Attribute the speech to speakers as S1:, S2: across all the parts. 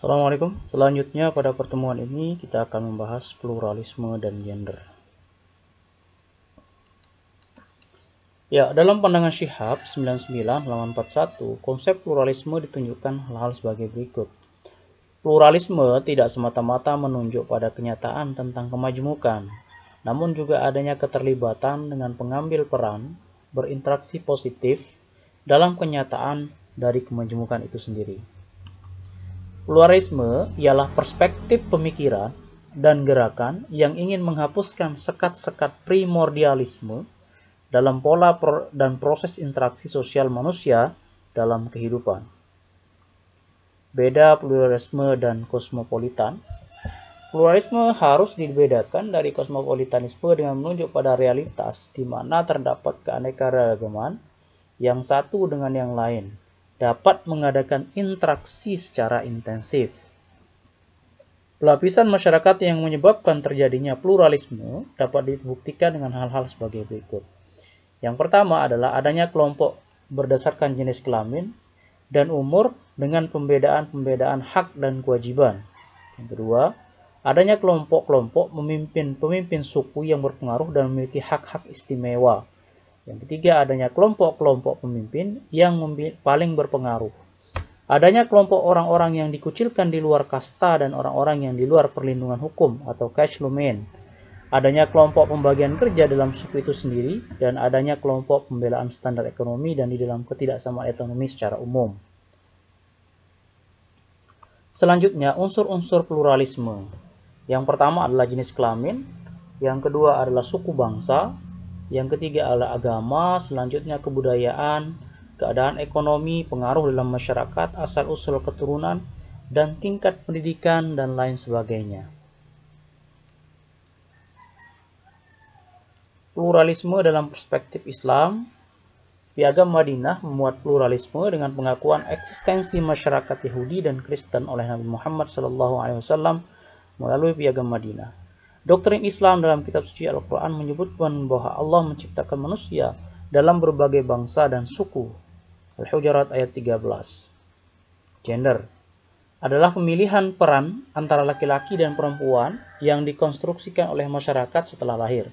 S1: Assalamualaikum. Selanjutnya pada pertemuan ini kita akan membahas pluralisme dan gender. Ya, dalam pandangan Shihab 99-41, konsep pluralisme ditunjukkan hal-hal sebagai berikut. Pluralisme tidak semata-mata menunjuk pada kenyataan tentang kemajemukan, namun juga adanya keterlibatan dengan pengambil peran berinteraksi positif dalam kenyataan dari kemajemukan itu sendiri. Pluralisme ialah perspektif pemikiran dan gerakan yang ingin menghapuskan sekat-sekat primordialisme dalam pola dan proses interaksi sosial manusia dalam kehidupan. Beda pluralisme dan kosmopolitan. Pluralisme harus dibedakan dari kosmopolitanisme dengan menunjuk pada realitas di mana terdapat keanekaragaman yang satu dengan yang lain, dapat mengadakan interaksi secara intensif. Lapisan masyarakat yang menyebabkan terjadinya pluralisme dapat dibuktikan dengan hal-hal sebagai berikut. Yang pertama adalah adanya kelompok berdasarkan jenis kelamin dan umur dengan pembedaan-pembedaan hak dan kewajiban. Yang kedua, adanya kelompok-kelompok pemimpin suku yang berpengaruh dan memiliki hak-hak istimewa. Yang ketiga, adanya kelompok-kelompok pemimpin yang paling berpengaruh. Adanya kelompok orang-orang yang dikucilkan di luar kasta dan orang-orang yang di luar perlindungan hukum atau Kashlumen. Adanya kelompok pembagian kerja dalam suku itu sendiri, dan adanya kelompok pembelaan standar ekonomi dan di dalam ketidaksamaan ekonomi secara umum. Selanjutnya, unsur-unsur pluralisme. Yang pertama adalah jenis kelamin, yang kedua adalah suku bangsa, yang ketiga adalah agama, selanjutnya kebudayaan, keadaan ekonomi, pengaruh dalam masyarakat, asal-usul keturunan, dan tingkat pendidikan, dan lain sebagainya. Pluralisme dalam perspektif Islam. Piagam Madinah memuat pluralisme dengan pengakuan eksistensi masyarakat Yahudi dan Kristen oleh Nabi Muhammad SAW melalui Piagam Madinah. Doktrin Islam dalam kitab suci Al-Quran menyebutkan bahwa Allah menciptakan manusia dalam berbagai bangsa dan suku. Al-Hujurat ayat 13. Gender adalah pemilihan peran antara laki-laki dan perempuan yang dikonstruksikan oleh masyarakat setelah lahir.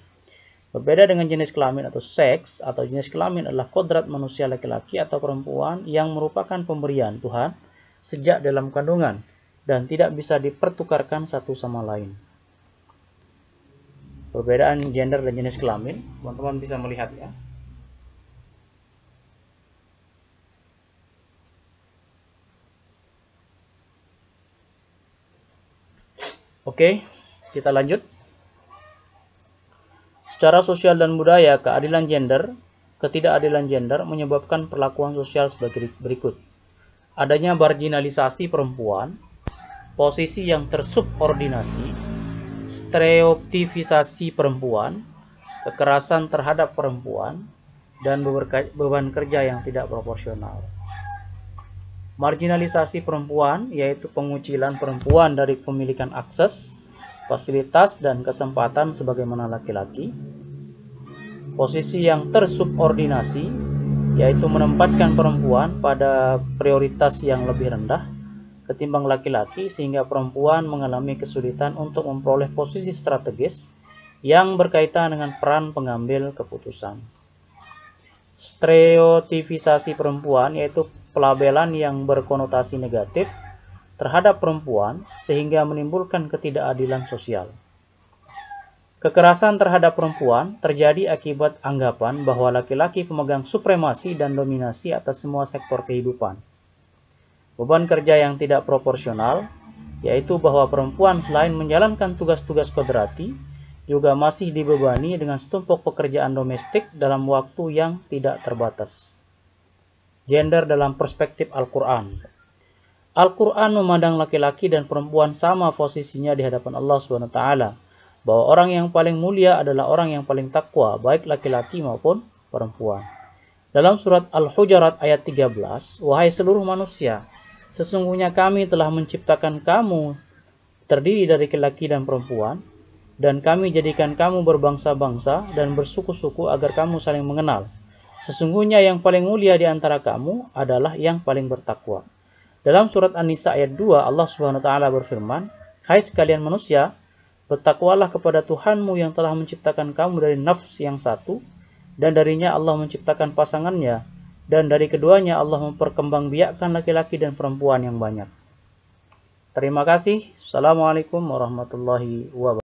S1: Berbeda dengan jenis kelamin atau seks, atau jenis kelamin adalah kodrat manusia laki-laki atau perempuan yang merupakan pemberian Tuhan sejak dalam kandungan dan tidak bisa dipertukarkan satu sama lain. Perbedaan gender dan jenis kelamin, teman-teman bisa melihat ya. Oke, kita lanjut. Secara sosial dan budaya, ketidakadilan gender menyebabkan perlakuan sosial sebagai berikut. Adanya marginalisasi perempuan, posisi yang tersubordinasi, stereotipisasi perempuan, kekerasan terhadap perempuan, dan beban kerja yang tidak proporsional. Marginalisasi perempuan yaitu pengucilan perempuan dari pemilikan akses, fasilitas, dan kesempatan sebagaimana laki-laki. Posisi yang tersubordinasi yaitu menempatkan perempuan pada prioritas yang lebih rendah ketimbang laki-laki sehingga perempuan mengalami kesulitan untuk memperoleh posisi strategis yang berkaitan dengan peran pengambil keputusan. Stereotipisasi perempuan yaitu pelabelan yang berkonotasi negatif terhadap perempuan sehingga menimbulkan ketidakadilan sosial. Kekerasan terhadap perempuan terjadi akibat anggapan bahwa laki-laki pemegang supremasi dan dominasi atas semua sektor kehidupan. Beban kerja yang tidak proporsional, yaitu bahwa perempuan selain menjalankan tugas-tugas kodrati, juga masih dibebani dengan setumpuk pekerjaan domestik dalam waktu yang tidak terbatas. Gender dalam perspektif Al-Quran. Al-Quran memandang laki-laki dan perempuan sama posisinya di hadapan Allah SWT, bahwa orang yang paling mulia adalah orang yang paling takwa, baik laki-laki maupun perempuan. Dalam surat Al-Hujurat ayat 13, wahai seluruh manusia, sesungguhnya kami telah menciptakan kamu terdiri dari laki-laki dan perempuan, dan kami jadikan kamu berbangsa-bangsa dan bersuku-suku agar kamu saling mengenal. Sesungguhnya yang paling mulia di antara kamu adalah yang paling bertakwa. Dalam surat An-Nisa ayat 2, Allah Subhanahu wa taala berfirman, "Hai sekalian manusia, bertakwalah kepada Tuhanmu yang telah menciptakan kamu dari nafs yang satu, dan darinya Allah menciptakan pasangannya, dan dari keduanya Allah memperkembangbiakkan laki-laki dan perempuan yang banyak." Terima kasih. Assalamualaikum warahmatullahi wabarakatuh.